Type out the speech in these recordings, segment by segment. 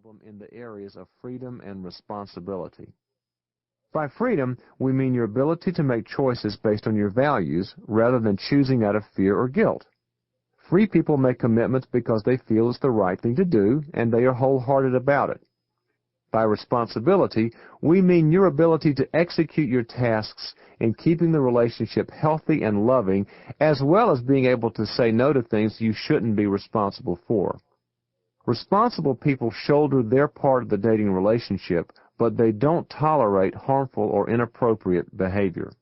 problem in the areas of freedom and responsibility. By freedom, we mean your ability to make choices based on your values rather than choosing out of fear or guilt. Free people make commitments because they feel it's the right thing to do, and they are wholehearted about it. By responsibility, we mean your ability to execute your tasks in keeping the relationship healthy and loving, as well as being able to say no to things you shouldn't be responsible for. Responsible people shoulder their part of the dating relationship, but they don't tolerate harmful or inappropriate behavior.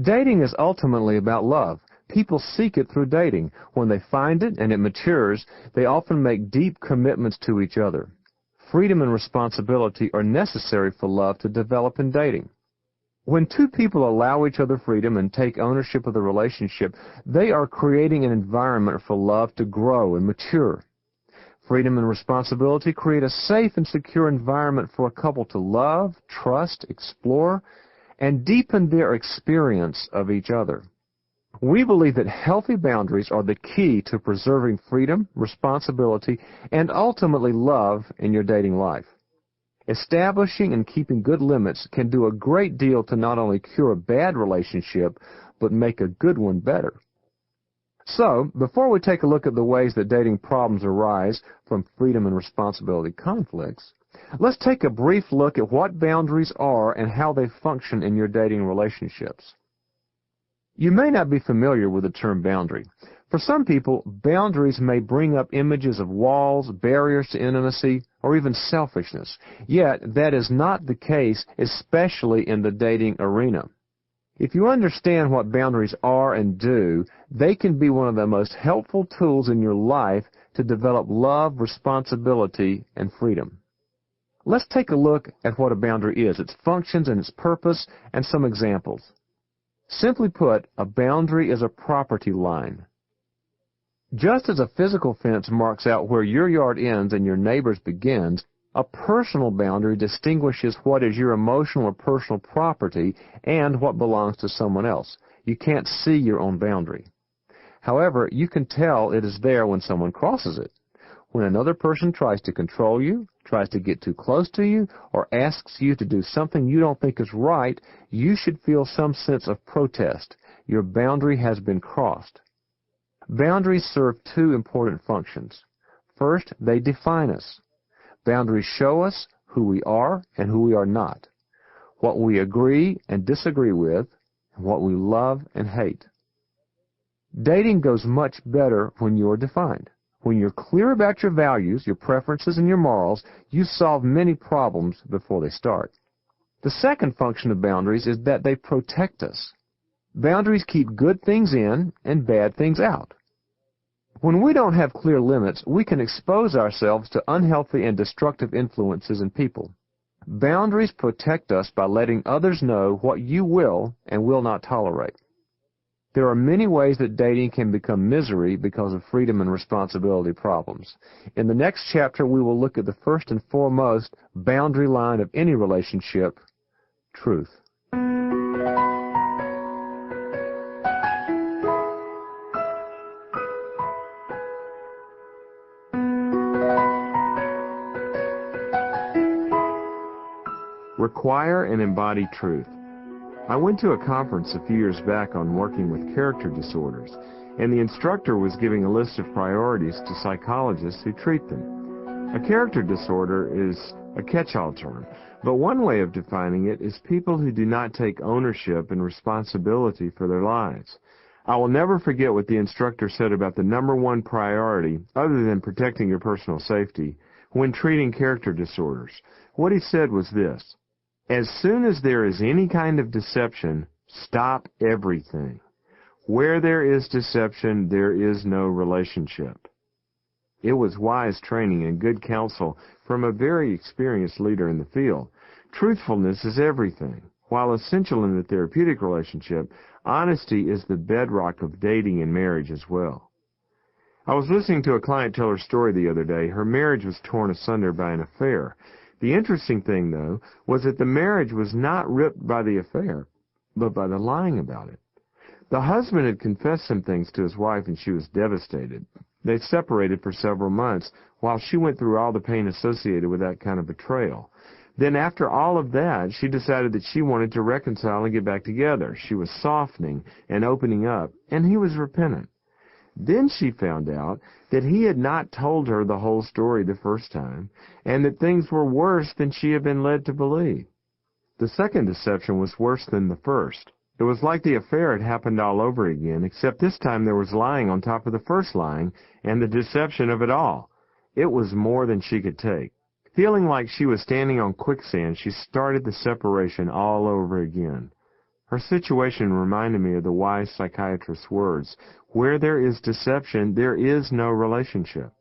Dating is ultimately about love. People seek it through dating. When they find it and it matures, they often make deep commitments to each other. Freedom and responsibility are necessary for love to develop in dating. When two people allow each other freedom and take ownership of the relationship, they are creating an environment for love to grow and mature. Freedom and responsibility create a safe and secure environment for a couple to love, trust, explore, and deepen their experience of each other. We believe that healthy boundaries are the key to preserving freedom, responsibility, and ultimately love in your dating life. Establishing and keeping good limits can do a great deal to not only cure a bad relationship, but make a good one better. So, before we take a look at the ways that dating problems arise from freedom and responsibility conflicts, let's take a brief look at what boundaries are and how they function in your dating relationships. You may not be familiar with the term boundary. For some people, boundaries may bring up images of walls, barriers to intimacy, or even selfishness. Yet, that is not the case, especially in the dating arena. If you understand what boundaries are and do, they can be one of the most helpful tools in your life to develop love, responsibility, and freedom. Let's take a look at what a boundary is, its functions and its purpose, and some examples. Simply put, a boundary is a property line. Just as a physical fence marks out where your yard ends and your neighbor's begins, a personal boundary distinguishes what is your emotional or personal property and what belongs to someone else. You can't see your own boundary. However, you can tell it is there when someone crosses it. When another person tries to control you, tries to get too close to you, or asks you to do something you don't think is right, you should feel some sense of protest. Your boundary has been crossed. Boundaries serve two important functions. First, they define us. Boundaries show us who we are and who we are not, what we agree and disagree with, and what we love and hate. Dating goes much better when you are defined. When you're clear about your values, your preferences, and your morals, you solve many problems before they start. The second function of boundaries is that they protect us. Boundaries keep good things in and bad things out. When we don't have clear limits, we can expose ourselves to unhealthy and destructive influences in people. Boundaries protect us by letting others know what you will and will not tolerate. There are many ways that dating can become misery because of freedom and responsibility problems. In the next chapter, we will look at the first and foremost boundary line of any relationship, truth. Require and embody truth. I went to a conference a few years back on working with character disorders, and the instructor was giving a list of priorities to psychologists who treat them. A character disorder is a catch-all term, but one way of defining it is people who do not take ownership and responsibility for their lives. I will never forget what the instructor said about the number one priority, other than protecting your personal safety, when treating character disorders. What he said was this: as soon as there is any kind of deception, stop everything. Where there is deception, there is no relationship. It was wise training and good counsel from a very experienced leader in the field. Truthfulness is everything. While essential in the therapeutic relationship, honesty is the bedrock of dating and marriage as well. I was listening to a client tell her story the other day. Her marriage was torn asunder by an affair. The interesting thing, though, was that the marriage was not ripped by the affair, but by the lying about it. The husband had confessed some things to his wife, and she was devastated. They separated for several months, while she went through all the pain associated with that kind of betrayal. Then after all of that, she decided that she wanted to reconcile and get back together. She was softening and opening up, and he was repentant. Then she found out that he had not told her the whole story the first time, and that things were worse than she had been led to believe. The second deception was worse than the first. It was like the affair had happened all over again, except this time there was lying on top of the first lying, and the deception of it all. It was more than she could take. Feeling like she was standing on quicksand, she started the separation all over again. Her situation reminded me of the wise psychiatrist's words, "Where there is deception, there is no relationship."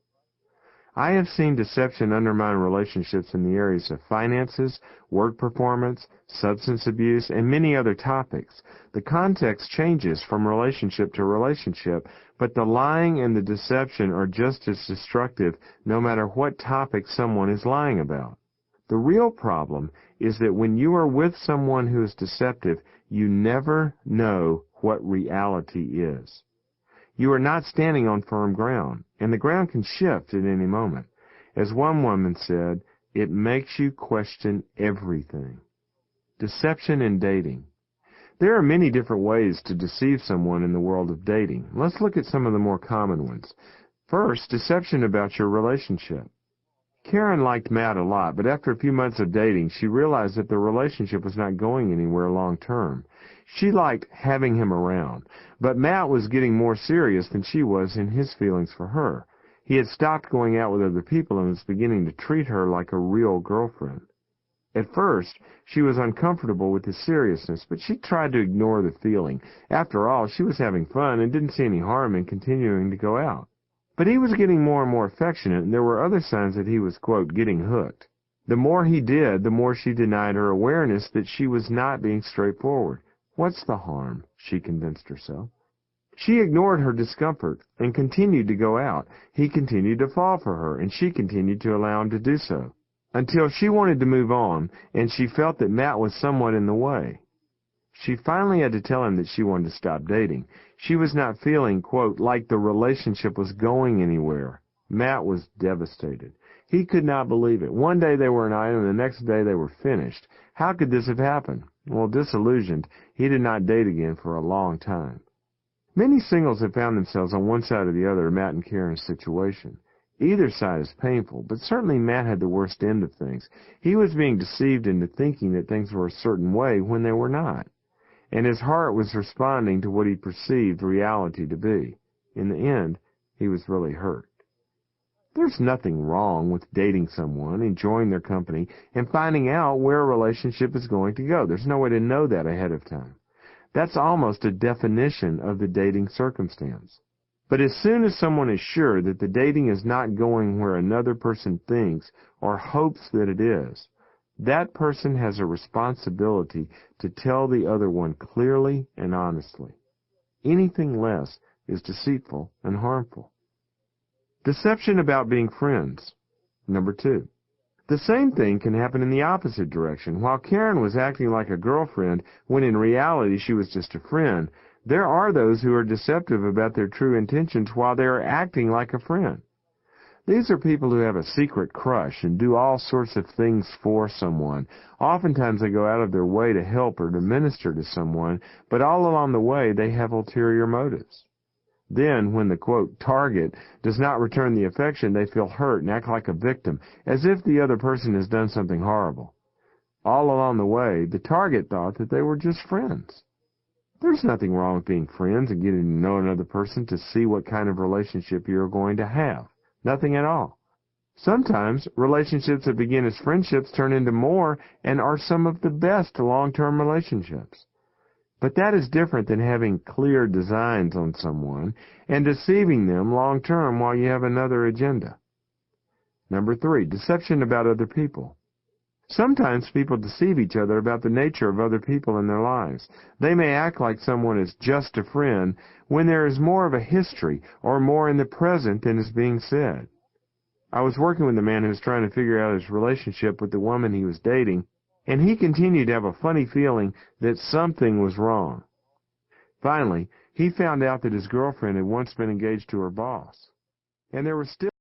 I have seen deception undermine relationships in the areas of finances, work performance, substance abuse, and many other topics. The context changes from relationship to relationship, but the lying and the deception are just as destructive no matter what topic someone is lying about. The real problem is that when you are with someone who is deceptive, you never know what reality is. You are not standing on firm ground, and the ground can shift at any moment. As one woman said, it makes you question everything. Deception in dating. There are many different ways to deceive someone in the world of dating. Let's look at some of the more common ones. First, deception about your relationship. Karen liked Matt a lot, but after a few months of dating, she realized that the relationship was not going anywhere long term. She liked having him around, but Matt was getting more serious than she was in his feelings for her. He had stopped going out with other people and was beginning to treat her like a real girlfriend. At first, she was uncomfortable with his seriousness, but she tried to ignore the feeling. After all, she was having fun and didn't see any harm in continuing to go out. But he was getting more and more affectionate, and there were other signs that he was, quote, getting hooked. The more he did, the more she denied her awareness that she was not being straightforward. What's the harm? She convinced herself. She ignored her discomfort and continued to go out. He continued to fall for her, and she continued to allow him to do so, until she wanted to move on, and she felt that Matt was somewhat in the way. She finally had to tell him that she wanted to stop dating. She was not feeling, quote, like the relationship was going anywhere. Matt was devastated. He could not believe it. One day they were an item, and the next day they were finished. How could this have happened? Well, disillusioned, he did not date again for a long time. Many singles have found themselves on one side or the other of Matt and Karen's situation. Either side is painful, but certainly Matt had the worst end of things. He was being deceived into thinking that things were a certain way when they were not, and his heart was responding to what he perceived reality to be. In the end, he was really hurt. There's nothing wrong with dating someone, enjoying their company, and finding out where a relationship is going to go. There's no way to know that ahead of time. That's almost a definition of the dating circumstance. But as soon as someone is sure that the dating is not going where another person thinks or hopes that it is, that person has a responsibility to tell the other one clearly and honestly. Anything less is deceitful and harmful. Deception about being friends. Number 2. The same thing can happen in the opposite direction. While Karen was acting like a girlfriend when in reality she was just a friend, there are those who are deceptive about their true intentions while they are acting like a friend. These are people who have a secret crush and do all sorts of things for someone. Oftentimes they go out of their way to help or to minister to someone, but all along the way they have ulterior motives. Then, when the, quote, target does not return the affection, they feel hurt and act like a victim, as if the other person has done something horrible. All along the way, the target thought that they were just friends. There's nothing wrong with being friends and getting to know another person to see what kind of relationship you're going to have. Nothing at all. Sometimes, relationships that begin as friendships turn into more and are some of the best long-term relationships. But that is different than having clear designs on someone and deceiving them long-term while you have another agenda. Number 3, deception about other people. Sometimes people deceive each other about the nature of other people in their lives. They may act like someone is just a friend when there is more of a history or more in the present than is being said. I was working with a man who was trying to figure out his relationship with the woman he was dating, and he continued to have a funny feeling that something was wrong. Finally, he found out that his girlfriend had once been engaged to her boss, and there was still